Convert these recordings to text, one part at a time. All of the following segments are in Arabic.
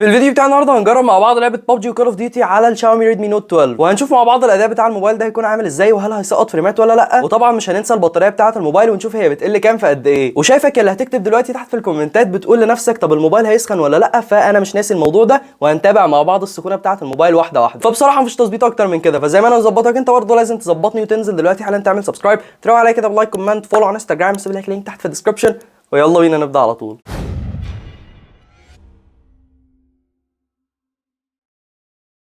في الفيديو بتاع النهارده هنجرب مع بعض لعبه ببجي وكول اوف ديوتي على الشاومي ريدمي نوت 12 وهنشوف مع بعض الاداء بتاع الموبايل ده هيكون عامل ازاي وهل هيسقط فريمات ولا لا. وطبعا مش هننسى البطاريه بتاعه الموبايل ونشوف هي بتقل كام في قد ايه. وشايفك اللي هتكتب دلوقتي تحت في الكومنتات بتقول لنفسك طب الموبايل هيسخن ولا لا، فانا مش ناسي الموضوع ده وهنتابع مع بعض السخونه بتاعه الموبايل واحده واحده. فبصراحه مفيش تظبيط اكتر من كده، فزي ما انا مظبطك انت برضه لازم تظبطني وتنزل دلوقتي حالا تعمل سبسكرايب، تروح عليا كده بلايك كومنت فولو على انستجرام، سيب لك لينك تحت في الديسكربشن ويلا بينا نبدا على طول.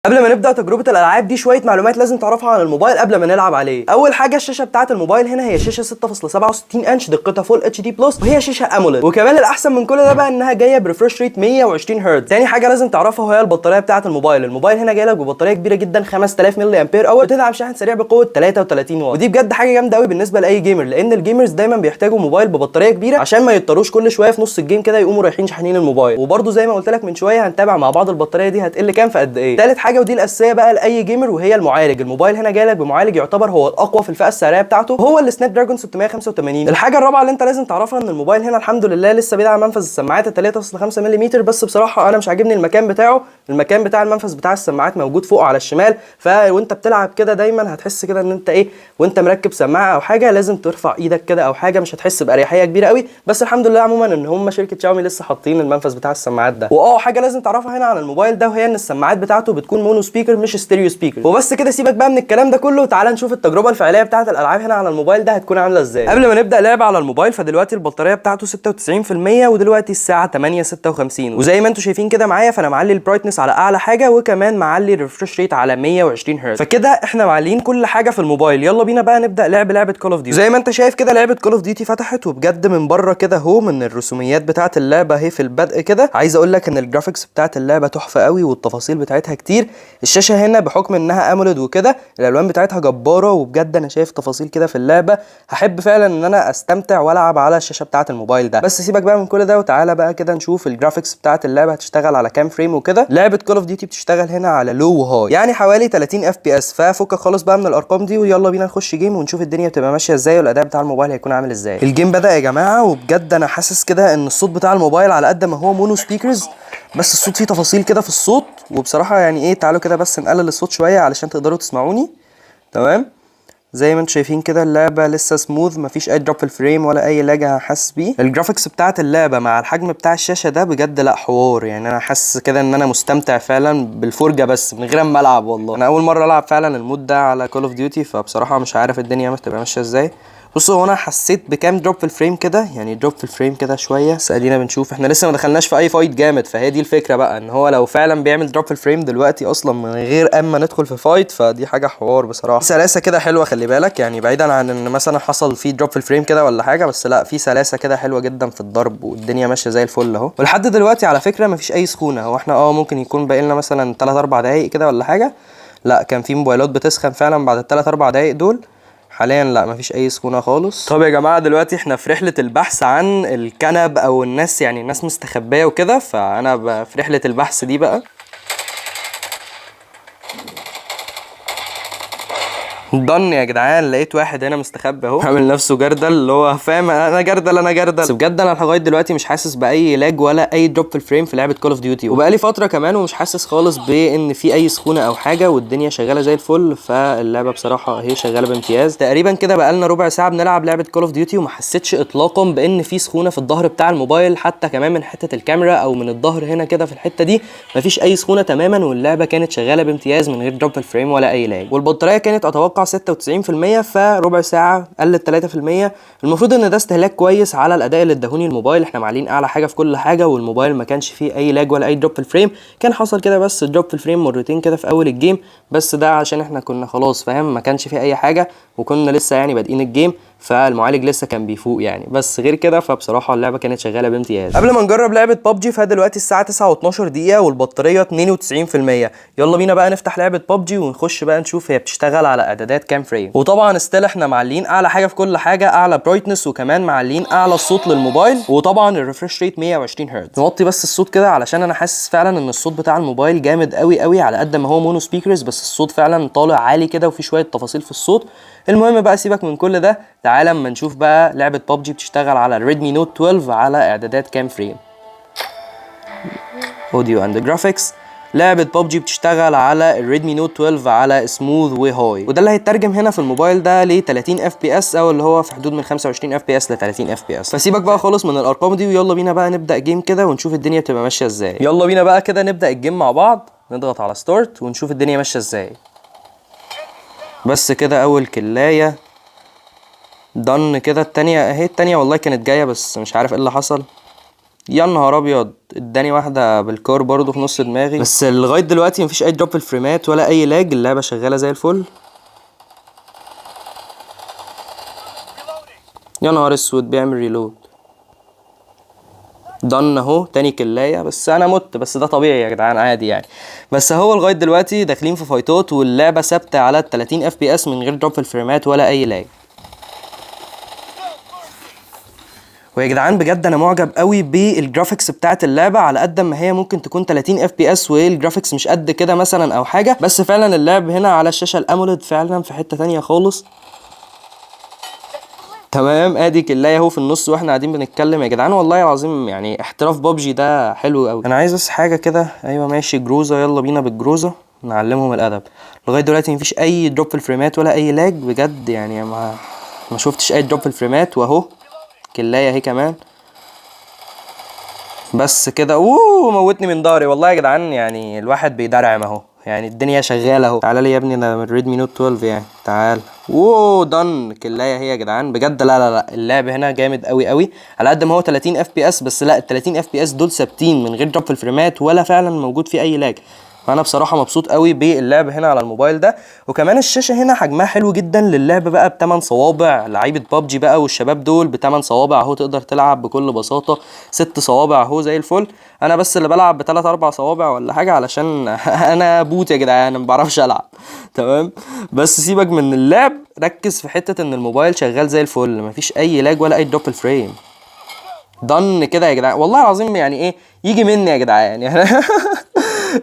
قبل ما نبدا تجربه الالعاب دي شويه معلومات لازم تعرفها عن الموبايل قبل ما نلعب عليه. اول حاجه الشاشه بتاعه الموبايل هنا هي شاشه 6.67 انش دقتها فول اتش دي بلس وهي شاشه اموليد، وكمان الاحسن من كل ده بقى انها جايه بريفرش ريت 120 هرتز. تاني حاجه لازم تعرفها وهي البطاريه بتاعه الموبايل هنا جاي لك ببطاريه كبيره جدا 5000 ملي امبير اور، بتدعم شاحن سريع بقوه 33 واط، ودي بجد حاجه جامده قوي بالنسبه لاي جيمر، لان الجيمرز دايما بيحتاجوا موبايل ببطاريه كبيره عشان ما يضطروش كل شويه في نص الجيم كده يقوموا رايحين شاحنين الموبايل. وبرده زي ما قلت لك من شويه هنتابع مع بعض البطاريه دي هتقل كام في قد ايه. تالت حاجه ودي الاساسيه بقى لاي جيمر وهي المعالج. الموبايل هنا جاي لك بمعالج يعتبر هو الاقوى في الفئه السعريه بتاعته، هو السناب دراجون 685. الحاجه الرابعه اللي انت لازم تعرفها ان الموبايل هنا الحمد لله لسه بيدعم منفذ السماعات 3.5 ملم، بس بصراحه انا مش عاجبني المكان بتاعه. المكان بتاع المنفذ بتاع السماعات موجود فوق على الشمال، فوانت بتلعب كده دايما هتحس كده ان انت ايه وانت مركب سماعه او حاجه لازم ترفع ايدك كده او حاجه، مش هتحس باريحيه كبيره قوي. بس الحمد لله عموما ان هم شركه شاومي لسه حاطين المنفذ بتاع السماعات ده. حاجه لازم تعرفها هنا عن الموبايل ده وهي ان السماعات بتاعته بتكون مونو سبيكر مش ستيريو سبيكر. وبس كده سيبك بقى من الكلام ده كله وتعالى نشوف التجربه الفعليه بتاعه الالعاب هنا على الموبايل ده هتكون عامله ازاي. قبل ما نبدا لعب على الموبايل فدلوقتي البطاريه بتاعته 96% ودلوقتي الساعه 8:56، وزي ما انتم شايفين كده معايا فانا معلي البرايتنس على اعلى حاجه وكمان معلي الريفرش ريت على 120 هرتز، فكده احنا معلين كل حاجه في الموبايل. يلا بينا بقى نبدا لعبه كول اوف ديوتي. زي ما انت شايف كده لعبه كول اوف ديوتي فتحت، وبجد من بره كده اهو من الرسوميات بتاعه اللعبه اهي في البدء كده عايز اقول لك ان الجرافيكس بتاعه اللعبه تحفه قوي والتفاصيل بتاعتها كتير. الشاشه هنا بحكم انها اموليد وكده الالوان بتاعتها جباره، وبجد انا شايف تفاصيل كده في اللعبه هحب فعلا ان انا استمتع والعب على الشاشه بتاعه الموبايل ده. بس سيبك بقى من كل ده وتعالى بقى كده نشوف الجرافيكس بتاعه اللعبه هتشتغل على كام فريم وكده. لعبه كول اوف ديوتي بتشتغل هنا على لو وهاي يعني حوالي 30 اف بي اس، ففكك خالص بقى من الارقام دي ويلا بينا نخش جيم ونشوف الدنيا بتبقى ماشيه ازاي والاداء بتاع الموبايل هيكون عامل ازاي. الجيم بدا يا جماعه، وبجد انا حاسس كده ان الصوت بتاع الموبايل على قد ما هو مونو سبيكرز بس الصوت فيه تفاصيل كده في الصوت، وبصراحه يعني ايه تعالوا كده بس نقلل الصوت شويه علشان تقدروا تسمعوني. تمام زي ما انتم شايفين كده اللعبه لسه سموث، مفيش اي دروب في الفريم ولا اي لاج انا حاسس بيه. الجرافيكس بتاعه اللعبه مع الحجم بتاع الشاشه ده بجد لا حوار، يعني انا حاسس كده ان انا مستمتع فعلا بالفرجه بس من غير ما العب. والله انا اول مره العب فعلا المود ده على كول اوف ديوتي، فبصراحه مش عارف الدنيا هتبقى ماشيه ازاي. بصوا هو انا حسيت بكام دروب في الفريم كده، يعني دروب في الفريم كده شويه، بس ادينا بنشوف احنا لسه ما دخلناش في اي فايت جامد، فهي دي الفكره بقى ان هو لو فعلا بيعمل دروب في الفريم دلوقتي اصلا من غير اما ندخل في فايت فدي حاجه حوار بصراحه. سلاسه كده حلوه خلي بالك، يعني بعيدا عن ان مثلا حصل فيه دروب في الفريم كده ولا حاجه، بس لا في سلاسه كده حلوه جدا في الضرب والدنيا ماشيه زي الفل اهو. ولحد دلوقتي على فكره مفيش اي سخونه، هو احنا ممكن يكون باقي لنا مثلا 3 4 دقايق كده ولا حاجه، لا كان في موبايلات بتسخن فعلا بعد ال 3 4 دقايق دول. حاليا لا مفيش اي سخونه خالص. طب يا جماعه دلوقتي احنا في رحله البحث عن الكنب او الناس، يعني الناس مستخبيه وكده، فانا في رحله البحث دي بقى. ضن يا جدعان لقيت واحد هنا مستخبي اهو عامل نفسه جردل، اللي هو فاهم انا جردل بس بجد انا لغايه دلوقتي مش حاسس باي لاج ولا اي دروب في الفريم في لعبه كول اوف ديوتي، وبقالي فتره كمان ومش حاسس خالص بان في اي سخونه او حاجه والدنيا شغاله زي الفل. فاللعبه بصراحه هي شغاله بامتياز. تقريبا كده بقالنا ربع ساعه بنلعب لعبه كول اوف ديوتي وما حسيتش اطلاقا بان في سخونه في الظهر بتاع الموبايل، حتى كمان من حته الكاميرا او من الظهر هنا كده في الحته دي مفيش اي سخونه تماما، واللعبه كانت شغاله بامتياز من غير دروب في الفريم ولا اي لاج. والبطاريه كانت اتوقع 96%، فربع ساعه قلت 3%. المفروض ان ده استهلاك كويس على الاداء اللي اداهوني الموبايل. احنا معلين اعلى حاجه في كل حاجه والموبايل ما كانش فيه اي لاج ولا اي دروب في الفريم، كان حصل كده بس دروب في الفريم مرتين كده في اول الجيم، بس ده عشان احنا كنا خلاص فاهم ما كانش فيه اي حاجه وكنا لسه يعني بادئين الجيم، فالمعالج لسه كان بيفوق يعني. بس غير كده فبصراحه اللعبه كانت شغاله بامتياز. قبل ما نجرب لعبه ببجي فدلوقتي الساعه 9:12 دقيقه والبطاريه 92%. يلا بينا بقى نفتح لعبه ببجي ونخش بقى نشوف هي بتشتغل على اعدادات كام فريم. وطبعا ستيل احنا معلين اعلى حاجه في كل حاجه، اعلى برايتنس، وكمان معلين اعلى الصوت للموبايل، وطبعا الريفرش ريت 120 هرتز. نوطي بس الصوت كده علشان انا حاسس فعلا ان الصوت بتاع الموبايل جامد قوي قوي على قد ما هو مونو سبيكرز، بس الصوت فعلا طالع عالي كده وفي شويه تفاصيل في الصوت. المهم بقى سيبك من كل ده، تعالى اما نشوف بقى لعبه ببجي بتشتغل على الريدمي نوت 12 على اعدادات كام فريم. اوديو اند جرافيكس. لعبة ببجي بتشتغل على الريدمي نوت 12 على سموث وهاي، وده اللي هيترجم هنا في الموبايل ده ل 30 اف بي اس، او اللي هو في حدود من 25 اف بي اس ل 30 اف بي اس. فسيبك بقى خالص من الارقام دي، ويلا بينا بقى نبدا جيم كده ونشوف الدنيا بتبقى ماشيه ازاي. يلا بينا بقى كده نبدا الجيم مع بعض، نضغط على ستارت ونشوف الدنيا ماشيه ازاي. بس كده اول كلايه دن كده. التانية اهي، التانية والله كانت جايه بس مش عارف ايه اللي حصل. يا نهار ابيض، اداني واحده بالكار برضو في نص دماغي. بس لغايه دلوقتي مفيش اي دروب في الفريمات ولا اي لاج، اللعبه شغاله زي الفل. يا نهار اسود بيعمل ريلود. دن اهو تاني كلايه، بس انا مت، بس ده طبيعي يا جدعان عادي يعني. بس هو لغايه دلوقتي داخلين في فايتات واللعبه ثابته على 30 اف بي اس من غير دروب في الفريمات ولا اي لاج. ويا جدعان بجد انا معجب قوي بالجرافيكس بتاعه اللعبه، على قد ما هي ممكن تكون 30 اف بي اس والجرافيكس مش قد كده مثلا او حاجه، بس فعلا اللعب هنا على الشاشه الاموليد فعلا في حته تانية خالص. تمام، ادي كلايه اهو في النص واحنا قاعدين بنتكلم. يا جدعان والله العظيم يعني احتراف ببجي ده حلو قوي. انا عايز بس حاجه كده. ايوه ماشي جروزه، يلا بينا بالجروزه نعلمهم الادب. لغايه دلوقتي مفيش اي دروب في الفريمات ولا اي لاج بجد يعني، ما شفتش اي دروب في الفريمات. واهو كلايه اهي كمان. بس كده. موتني من ضهري والله يا جدعان، يعني الواحد بيدرعم اهو، يعني الدنيا شغاله اهو. تعالى لي يا ابني، انا من ريدمي نوت 12 يعني. تعال. دن كلايه هي يا جدعان بجد. لا اللعب هنا جامد قوي قوي. على قد ما هو 30 اف بي اس، بس لا ال 30 اف بي اس دول ثابتين من غير دروب في الفريمات ولا فعلا موجود فيه اي لاج. فانا بصراحه مبسوط قوي باللعب هنا على الموبايل ده. وكمان الشاشه هنا حجمها حلو جدا للعب بقى ب8 صوابع. لعيبه ببجي بقى والشباب دول ب8 صوابع اهو تقدر تلعب بكل بساطه. 6 صوابع اهو زي الفل. انا بس اللي بلعب ب3 4 صوابع ولا حاجه علشان انا بوت يا جدعان، انا ما بعرفش العب. تمام. بس سيبك من اللعب، ركز في حته ان الموبايل شغال زي الفل، مفيش اي لاج ولا اي دروب الفريم. ضن كده يا جدعان والله العظيم، يعني ايه يجي مني يا جدعان يعني.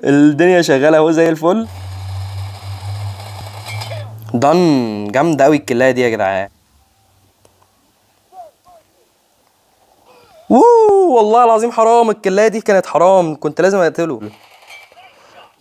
الدنيا شغاله اهو زي الفل. ضن جامده قوي الكلايه دي يا جدعان. والله العظيم حرام، الكلايه دي كانت حرام، كنت لازم اقتله.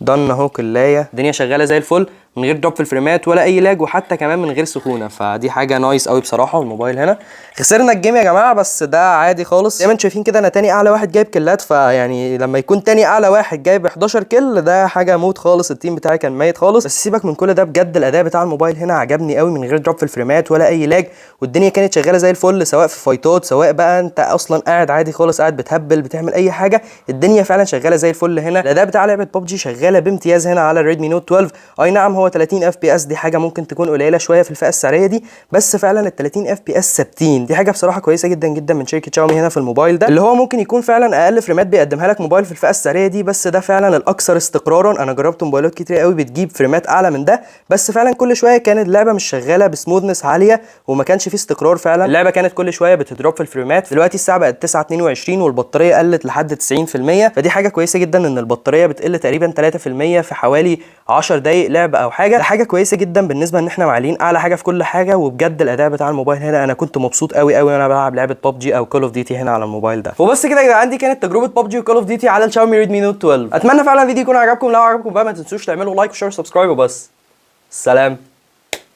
ضن اهو كلايه، الدنيا شغاله زي الفل من غير دروب في الفريمات ولا اي لاج، وحتى كمان من غير سخونه، فدي حاجه نايس قوي بصراحه. الموبايل هنا خسرنا الجيم يا جماعه، بس ده عادي خالص. زي ما انتم شايفين كده انا تاني اعلى واحد جايب كلات، فيعني لما يكون تاني اعلى واحد جايب 11 كل ده حاجه موت خالص. التيم بتاعي كان ميت خالص. بس سيبك من كل ده، بجد الاداء بتاع الموبايل هنا عجبني قوي من غير دروب في الفريمات ولا اي لاج، والدنيا كانت شغاله زي الفل، سواء في فايتات سواء بقى انت اصلا قاعد عادي خالص، قاعد بتهبل بتعمل اي حاجه، الدنيا فعلا شغاله زي الفل هنا. الاداء بتاع لعبه ببجي شغاله بامتياز هنا على الريدمي نوت 12. اي نعم هو 30 اف بي اس، دي حاجه ممكن تكون قليله شويه في الفئه السعريه دي، بس فعلا ال 30 اف بي اس ثابتين. دي حاجه بصراحه كويسه جدا جدا من شركه شاومي هنا في الموبايل ده، اللي هو ممكن يكون فعلا اقل فريمات بيقدمها لك موبايل في الفئه السعريه دي، بس ده فعلا الاكثر استقرارا. انا جربت موبايلات كتير قوي بتجيب فريمات اعلى من ده، بس فعلا كل شويه كانت اللعبه مش شغاله بسموثنس عاليه وما كانش فيه استقرار. فعلا اللعبه كانت كل شويه بتدروب في الفريمات. دلوقتي الساعه بقت 9:22 والبطاريه قلت لحد 90%، فدي حاجه كويسه جدا ان البطاريه بتقل تقريبا 3% في حوالي 10 دقايق لعب او حاجه. ده حاجه كويسه جدا بالنسبه ان احنا معلين اعلى حاجه في كل حاجه. وبجد الاداء بتاع الموبايل هنا انا كنت مبسوط قوي قوي وانا بلعب لعبه ببجي او كول اوف ديوتي هنا على الموبايل ده. وبس كده يا جدعان، دي كانت تجربه ببجي وكول اوف ديوتي على الشاومي ريدمي نوت 12. اتمنى فعلا الفيديو يكون عجبكم. لو عجبكم بقى ما تنسوش تعملوا لايك وشير وسبسكرايب وبس. سلام.